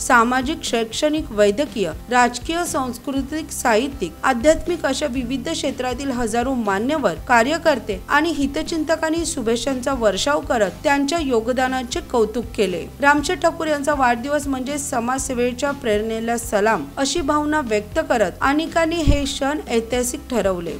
सामाजिक, शैक्षणिक, वैद्यकीय, राजकीय, सांस्कृतिक, साहित्यिक, आध्यात्मिक अशा विविध क्षेत्रातील हजारो मान्यवर, कार्यकर्ते आणि हितचिंतकांनी शुभेच्छांचा वर्षाव करत त्यांच्या योगदानाचे कौतुक केले। रामशेठ ठाकूर यांचा वाढदिवस म्हणजे समाजसेवेच्या प्रेरणेला सलाम अशी भावना व्यक्त करत अनेकांनी हे क्षण ऐतिहासिक ठरवले।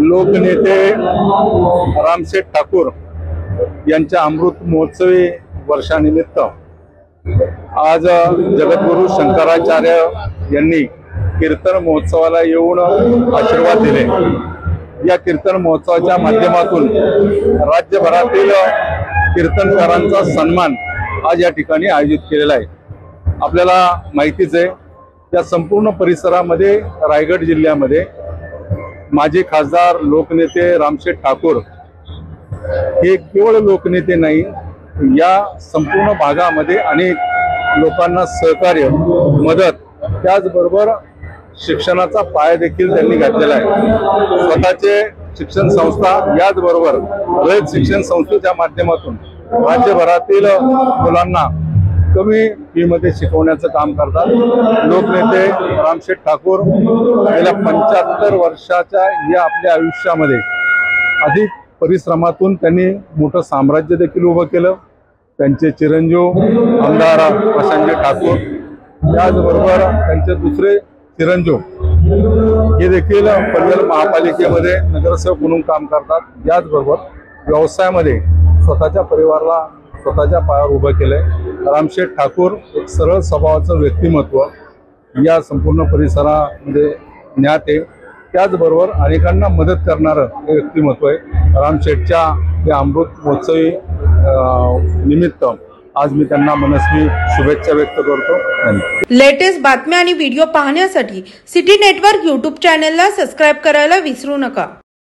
लोकनेते रामशेठ ठाकूर यांच्या अमृत महोत्सवी वर्षानिमित्त आज जगद्गुरु शंकराचार्य यांनी कीर्तन महोत्सवाला येऊन आशीर्वाद दिले। या कीर्तन महोत्सवाच्या माध्यमातून राज्यभरातील कीर्तनकारांचा सन्मान आज या ठिकाणी आयोजित केलेला आहे। आपल्याला माहितीच आहे, या संपूर्ण परिसरामध्ये रायगड जिल्ह्यामध्ये माजी खासदार लोकनेते रामशेठ ठाकूर हे केवळ लोकनेते नाही, या संपूर्ण भागामध्ये अनेक लोकांना सहकार्य, मदत, त्याचबरोबर शिक्षणाचा पाया देखील त्यांनी घातलेला आहे। स्वतःचे शिक्षण संस्था, याचबरोबर रयत शिक्षण संस्थेच्या माध्यमातून राज्यभरातील मुलांना कमी फीमध्ये शिकवण्याचं काम करतात। लोकनेते रामशेठ ठाकूर गेल्या 75 वर्षाच्या या आपल्या आयुष्यामध्ये अधिक परिश्रमातून त्यांनी मोठं साम्राज्य देखील उभं केलं। त्यांचे चिरंजीव आमदार प्रशांतजी ठाकूर, त्याचबरोबर त्यांचे दुसरे चिरंजीव हे देखील पनवेल महापालिकेमध्ये नगरसेवक म्हणून काम करतात। याचबरोबर व्यवसायामध्ये स्वतःच्या परिवाराला स्वतःच्या पायावर उभं केलंय। रामशेठ ठाकूर एक सरळ स्वभावाचं व्यक्तिमत्व या संपूर्ण परिसरामध्ये ज्ञात आहे। त्याचबरोबर अनेकांना मदत करणारं हे व्यक्तिमत्व आहे। रामशेठच्या या अमृत महोत्सवी निमित्त आज मी त्यांना मनस्वी शुभेच्छा व्यक्त करतो। लेटेस्ट बातम्या आणि व्हिडिओ पाहण्यासाठी सिटी नेटवर्क YouTube चॅनलला सबस्क्राइब करायला विसरू नका।